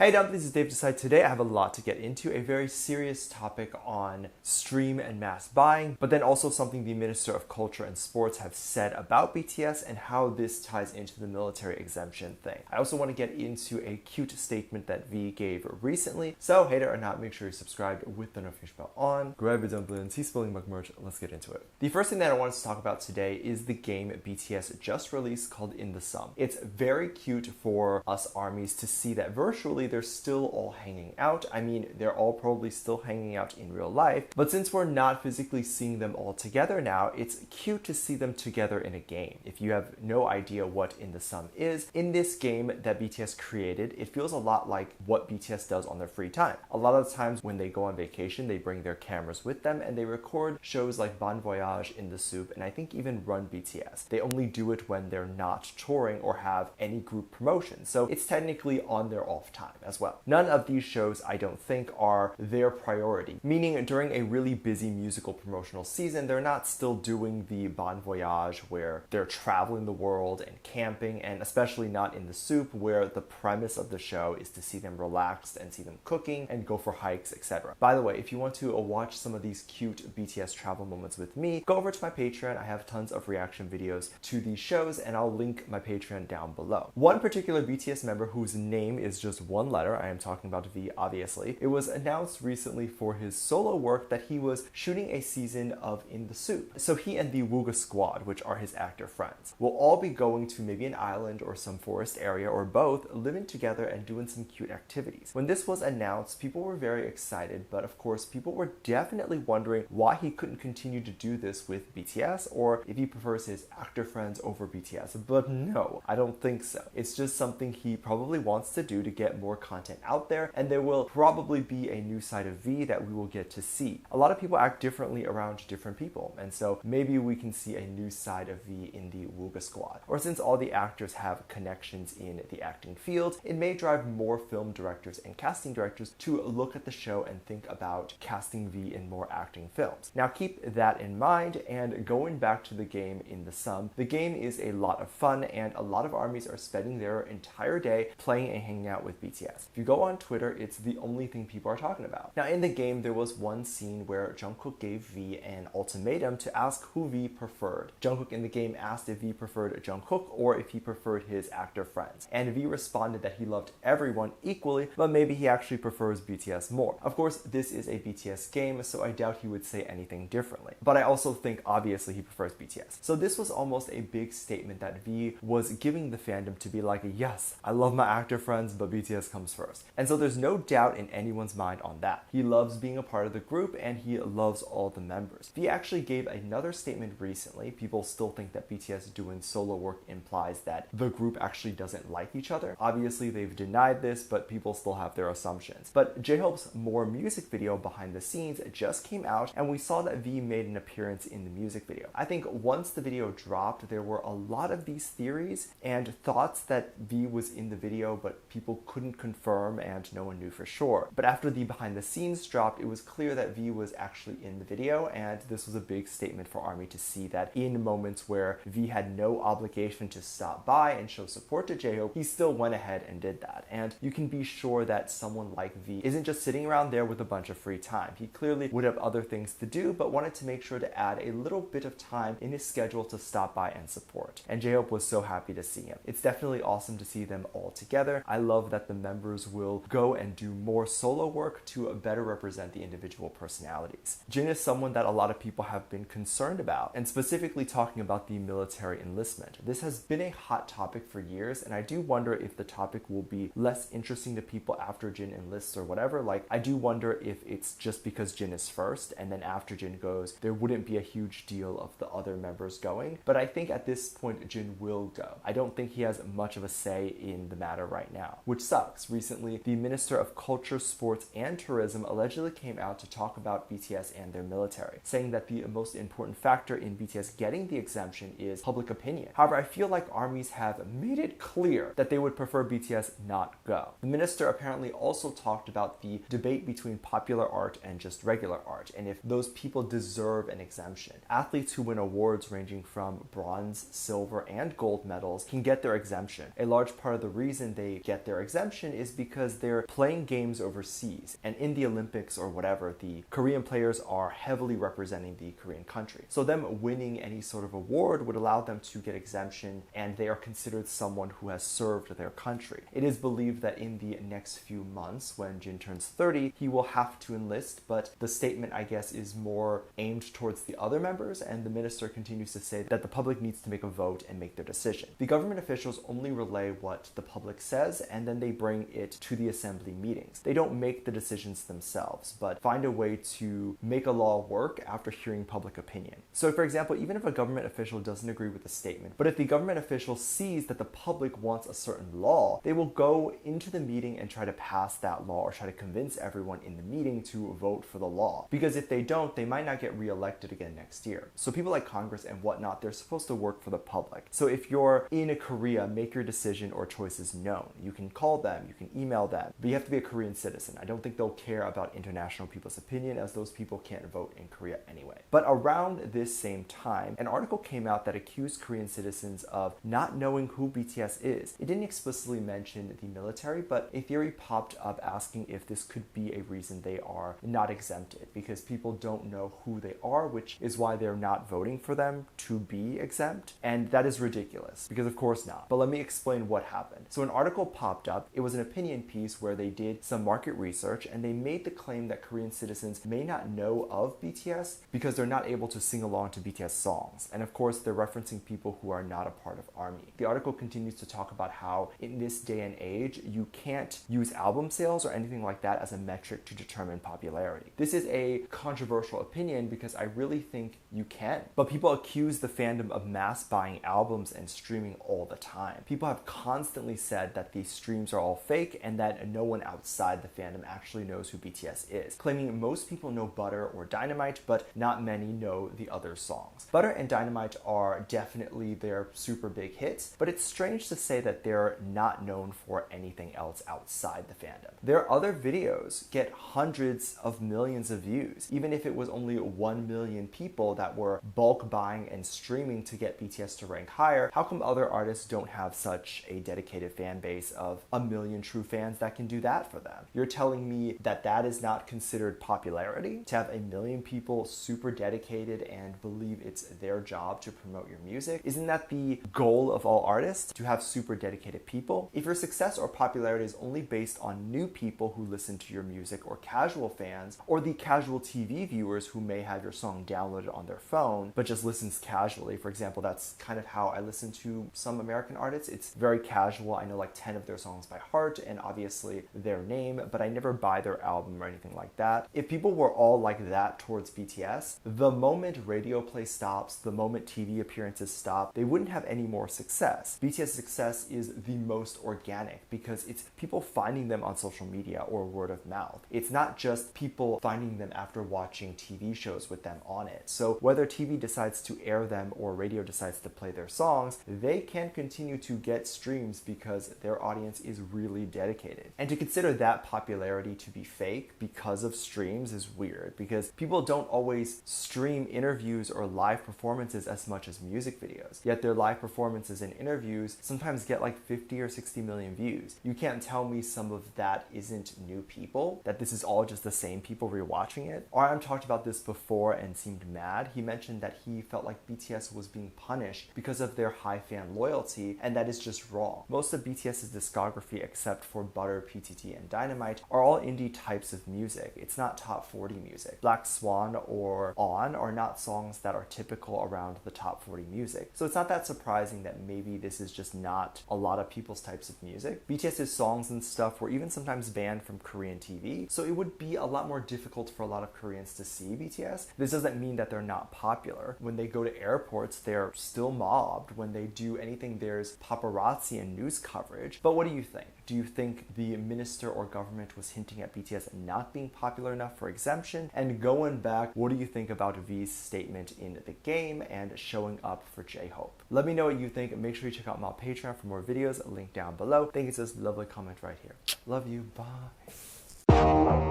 Hey Dom, this is Dave Desai. Today I have a lot to get into, a very serious topic on stream and mass buying, but then also something the Minister of Culture and Sports have said about BTS and how this ties into the military exemption thing. I also want to get into a cute statement that V gave recently, so hater or not, make sure you're subscribed with the notification bell on. Grab your dumplings, he's spilling mug merch, let's get into it. The first thing that I want to talk about today is the game BTS just released called In The Seom. It's very cute for us ARMYs to see that virtually they're still all hanging out. I mean, they're all probably still hanging out in real life, but since we're not physically seeing them all together now, it's cute to see them together in a game. If you have no idea what In The Seom is, in this game that BTS created, it feels a lot like what BTS does on their free time. A lot of the times when they go on vacation, they bring their cameras with them and they record shows like Bon Voyage, In The Soup, and I think even Run BTS. They only do it when they're not touring or have any group promotion, so it's technically on their off time as well. None of these shows, I don't think, are their priority, meaning during a really busy musical promotional season, they're not still doing the Bon Voyage where they're traveling the world and camping, and especially not In The Soup where the premise of the show is to see them relaxed and see them cooking and go for hikes, etc. By the way, if you want to watch some of these cute BTS travel moments with me, go over to my Patreon. I have tons of reaction videos to these shows and I'll link my Patreon down below. One particular BTS member whose name is just one letter, I am talking about V obviously, it was announced recently for his solo work that he was shooting a season of In The Soup. So he and the Wooga squad, which are his actor friends, will all be going to maybe an island or some forest area or both, living together and doing some cute activities. When this was announced, people were very excited, but of course people were definitely wondering why he couldn't continue to do this with BTS or if he prefers his actor friends over BTS. But no, I don't think so. It's just something he probably wants to do to get more content out there, and there will probably be a new side of V that we will get to see. A lot of people act differently around different people, and so maybe we can see a new side of V in the Wooga squad. Or since all the actors have connections in the acting field, it may drive more film directors and casting directors to look at the show and think about casting V in more acting films. Now keep that in mind, and going back to the game In The Seom, the game is a lot of fun and a lot of ARMYs are spending their entire day playing and hanging out with BTS. If you go on Twitter, it's the only thing people are talking about. Now in the game, there was one scene where Jungkook gave V an ultimatum to ask who V preferred. Jungkook in the game asked if V preferred Jungkook or if he preferred his actor friends, and V responded that he loved everyone equally, but maybe he actually prefers BTS more. Of course, this is a BTS game, so I doubt he would say anything differently, but I also think obviously he prefers BTS. So this was almost a big statement that V was giving the fandom to be like, yes, I love my actor friends, but BTS comes first. And so there's no doubt in anyone's mind on that. He loves being a part of the group and he loves all the members. V actually gave another statement recently. People still think that BTS doing solo work implies that the group actually doesn't like each other. Obviously they've denied this, but people still have their assumptions. But J-Hope's More music video behind the scenes just came out and we saw that V made an appearance in the music video. I think once the video dropped, there were a lot of these theories and thoughts that V was in the video, but people couldn't confirm and no one knew for sure. But after the behind the scenes dropped, it was clear that V was actually in the video, and this was a big statement for ARMY to see that in moments where V had no obligation to stop by and show support to J-Hope, he still went ahead and did that. And you can be sure that someone like V isn't just sitting around there with a bunch of free time. He clearly would have other things to do, but wanted to make sure to add a little bit of time in his schedule to stop by and support. And J-Hope was so happy to see him. It's definitely awesome to see them all together. I love that the members will go and do more solo work to better represent the individual personalities. Jin is someone that a lot of people have been concerned about, and specifically talking about the military enlistment. This has been a hot topic for years, and I do wonder if the topic will be less interesting to people after Jin enlists or whatever. Like, I do wonder if it's just because Jin is first, and then after Jin goes, there wouldn't be a huge deal of the other members going. But I think at this point, Jin will go. I don't think he has much of a say in the matter right now, which sucks. Recently, the Minister of Culture, Sports, and Tourism allegedly came out to talk about BTS and their military, saying that the most important factor in BTS getting the exemption is public opinion. However, I feel like ARMYs have made it clear that they would prefer BTS not go. The minister apparently also talked about the debate between popular art and just regular art, and if those people deserve an exemption. Athletes who win awards ranging from bronze, silver, and gold medals can get their exemption. A large part of the reason they get their exemption reason is because they're playing games overseas, and in the Olympics or whatever, the Korean players are heavily representing the Korean country. So them winning any sort of award would allow them to get exemption, and they are considered someone who has served their country. It is believed that in the next few months, when Jin turns 30, he will have to enlist, but the statement, I guess, is more aimed towards the other members, and the minister continues to say that the public needs to make a vote and make their decision. The government officials only relay what the public says, and then they bring it to the assembly meetings. They don't make the decisions themselves, but find a way to make a law work after hearing public opinion. So for example, even if a government official doesn't agree with the statement, but if the government official sees that the public wants a certain law, they will go into the meeting and try to pass that law or try to convince everyone in the meeting to vote for the law. Because if they don't, they might not get reelected again next year. So people like Congress and whatnot, they're supposed to work for the public. So if you're in Korea, make your decision or choices known. You can call them, you can email them, but you have to be a Korean citizen. I don't think they'll care about international people's opinion, as those people can't vote in Korea anyway. But around this same time, an article came out that accused Korean citizens of not knowing who BTS is. It didn't explicitly mention the military, but a theory popped up asking if this could be a reason they are not exempted, because people don't know who they are, which is why they're not voting for them to be exempt. And that is ridiculous, because of course not. But let me explain what happened. So an article popped up. It was an opinion piece where they did some market research, and they made the claim that Korean citizens may not know of BTS because they're not able to sing along to BTS songs. And of course, they're referencing people who are not a part of ARMY. The article continues to talk about how in this day and age, you can't use album sales or anything like that as a metric to determine popularity. This is a controversial opinion because I really think you can. But people accuse the fandom of mass buying albums and streaming all the time. People have constantly said that these streams are all fake and that no one outside the fandom actually knows who BTS is, claiming most people know Butter or Dynamite, but not many know the other songs. Butter and Dynamite are definitely their super big hits, but it's strange to say that they're not known for anything else outside the fandom. Their other videos get hundreds of millions of views, even if it was only 1 million people that were bulk buying and streaming to get BTS to rank higher. How come other artists don't have such a dedicated fan base of 1 million true fans that can do that for them? You're telling me that that is not considered popularity? To have 1 million people super dedicated and believe it's their job to promote your music? Isn't that the goal of all artists, to have super dedicated people? If your success or popularity is only based on new people who listen to your music, or casual fans, or the casual TV viewers who may have your song downloaded on their phone but just listens casually. For example, that's kind of how I listen to some American artists. It's very casual. I know like 10 of their songs by heart and obviously their name, but I never buy their album or anything like that. If people were all like that towards BTS, the moment radio play stops, the moment TV appearances stop, they wouldn't have any more success. BTS success is the most organic because it's people finding them on social media or word of mouth. It's not just people finding them after watching TV shows with them on it. So whether TV decides to air them or radio decides to play their songs, they can continue to get streams because their audience is really dedicated. And to consider that popularity to be fake because of streams is weird, because people don't always stream interviews or live performances as much as music videos. Yet their live performances and interviews sometimes get like 50 or 60 million views. You can't tell me some of that isn't new people, that this is all just the same people rewatching it. RM talked about this before and seemed mad. He mentioned that he felt like BTS was being punished because of their high fan loyalty, and that is just wrong. Most of BTS's discography, except for Butter, PTT, and Dynamite, are all indie types of music. It's not top 40 music. Black Swan or On are not songs that are typical around the top 40 music. So it's not that surprising that maybe this is just not a lot of people's types of music. BTS's songs and stuff were even sometimes banned from Korean TV, so it would be a lot more difficult for a lot of Koreans to see BTS. This doesn't mean that they're not popular. When they go to airports, they're still mobbed. When they do anything, there's paparazzi and news coverage. But what do you think? Do you think the minister or government was hinting at BTS not being popular enough for exemption? And going back, what do you think about V's statement in the game and showing up for J-Hope? Let me know what you think. Make sure you check out my Patreon for more videos, link down below. Thank you for this lovely comment right here. Love you, bye.